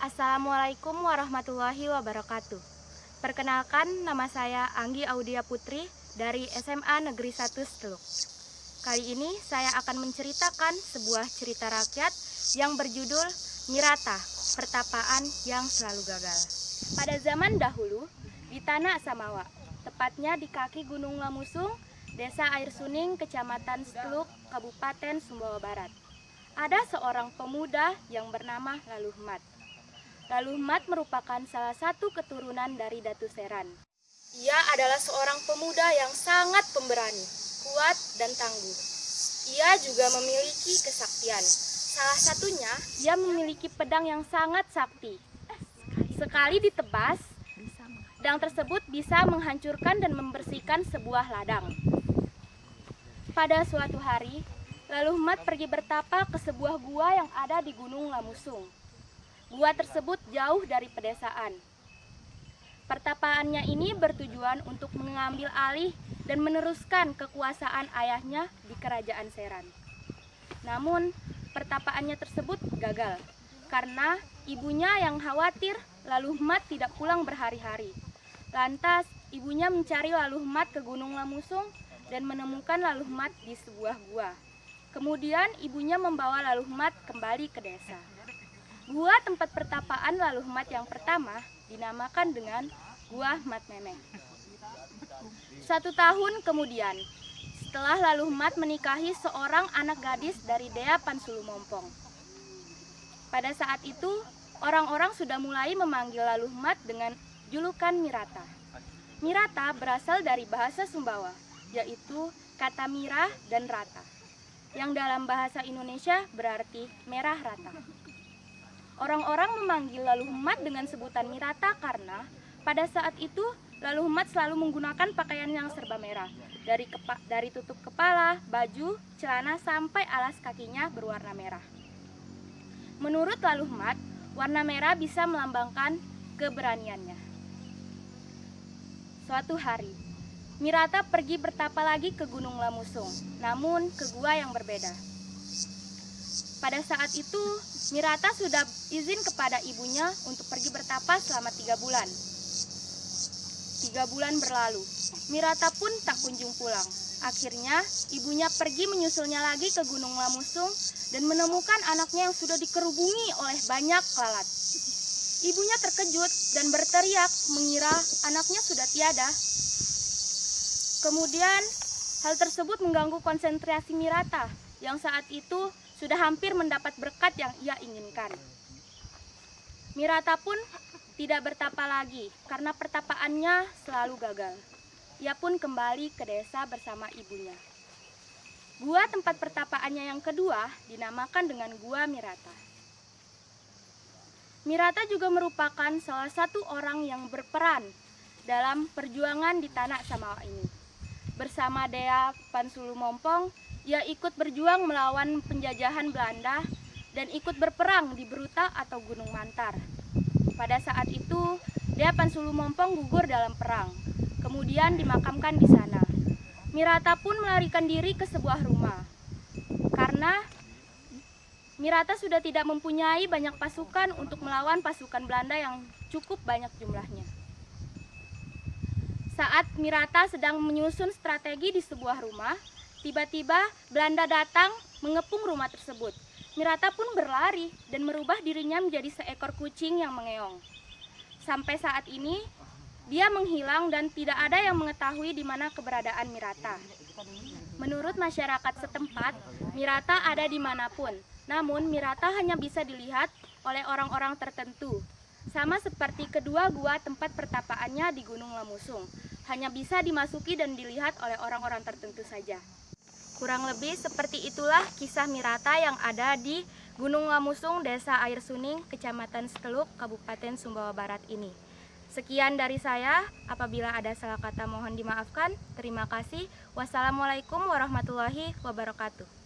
Assalamualaikum warahmatullahi wabarakatuh. Perkenalkan, nama saya Anggi Audia Putri dari SMA Negeri 1 Steluk. Kali ini saya akan menceritakan sebuah cerita rakyat yang berjudul Mirata, Pertapaan yang Selalu Gagal. Pada zaman dahulu, di Tanah Samawa, tepatnya di kaki Gunung Lamusung, Desa Air Suning, Kecamatan Steluk, Kabupaten Sumbawa Barat, ada seorang pemuda yang bernama Laluhmat. Laluhmat merupakan salah satu keturunan dari Datu Seran. Ia adalah seorang pemuda yang sangat pemberani, kuat dan tangguh. Ia juga memiliki kesaktian. Salah satunya, ia memiliki pedang yang sangat sakti. Sekali ditebas, pedang tersebut bisa menghancurkan dan membersihkan sebuah ladang. Pada suatu hari, Laluhmat pergi bertapa ke sebuah gua yang ada di Gunung Lamusung. Gua tersebut jauh dari pedesaan. Pertapaannya ini bertujuan untuk mengambil alih dan meneruskan kekuasaan ayahnya di Kerajaan Seran. Namun, pertapaannya tersebut gagal karena ibunya yang khawatir Laluhmat tidak pulang berhari-hari. Lantas, ibunya mencari Laluhmat ke Gunung Lamusung dan menemukan Laluhmat di sebuah gua. Kemudian, ibunya membawa Laluhmat kembali ke desa. Gua tempat pertapaan Laluhmat yang pertama dinamakan dengan Gua Mat Memeh. 1 tahun kemudian, setelah Laluhmat menikahi seorang anak gadis dari Dea Pansulu Mompong. Pada saat itu, orang-orang sudah mulai memanggil Laluhmat dengan julukan Mirata. Mirata berasal dari bahasa Sumbawa, yaitu kata mirah dan rata, yang dalam bahasa Indonesia berarti merah rata. Orang-orang memanggil Laluhmat dengan sebutan Mirata karena pada saat itu Laluhmat selalu menggunakan pakaian yang serba merah. Dari tutup kepala, baju, celana sampai alas kakinya berwarna merah. Menurut Laluhmat, warna merah bisa melambangkan keberaniannya. Suatu hari, Mirata pergi bertapa lagi ke Gunung Lamusung, namun ke gua yang berbeda. Pada saat itu, Mirata sudah izin kepada ibunya untuk pergi bertapa selama 3 bulan. 3 bulan berlalu, Mirata pun tak kunjung pulang. Akhirnya, ibunya pergi menyusulnya lagi ke Gunung Lamusung dan menemukan anaknya yang sudah dikerubungi oleh banyak lalat. Ibunya terkejut dan berteriak mengira anaknya sudah tiada. Kemudian, hal tersebut mengganggu konsentrasi Mirata yang saat itu sudah hampir mendapat berkat yang ia inginkan. Mirata pun tidak bertapa lagi karena pertapaannya selalu gagal. Ia pun kembali ke desa bersama ibunya. Gua tempat pertapaannya yang kedua dinamakan dengan Gua Mirata. Mirata juga merupakan salah satu orang yang berperan dalam perjuangan di Tanah Samawa ini. Bersama Dea Pansulu Mompong, ia ikut berjuang melawan penjajahan Belanda dan ikut berperang di Bruta atau Gunung Mantar. Pada saat itu, Dea Pansulu Mompong gugur dalam perang, kemudian dimakamkan di sana. Mirata pun melarikan diri ke sebuah rumah, karena Mirata sudah tidak mempunyai banyak pasukan untuk melawan pasukan Belanda yang cukup banyak jumlahnya. Saat Mirata sedang menyusun strategi di sebuah rumah, tiba-tiba Belanda datang mengepung rumah tersebut. Mirata pun berlari dan merubah dirinya menjadi seekor kucing yang mengeong. Sampai saat ini, dia menghilang dan tidak ada yang mengetahui di mana keberadaan Mirata. Menurut masyarakat setempat, Mirata ada dimanapun. Namun, Mirata hanya bisa dilihat oleh orang-orang tertentu. Sama seperti kedua gua tempat pertapaannya di Gunung Lamusung. Hanya bisa dimasuki dan dilihat oleh orang-orang tertentu saja. Kurang lebih seperti itulah kisah Mirata yang ada di Gunung Lamusung, Desa Air Suning, Kecamatan Steluk, Kabupaten Sumbawa Barat ini. Sekian dari saya, apabila ada salah kata mohon dimaafkan. Terima kasih. Wassalamualaikum warahmatullahi wabarakatuh.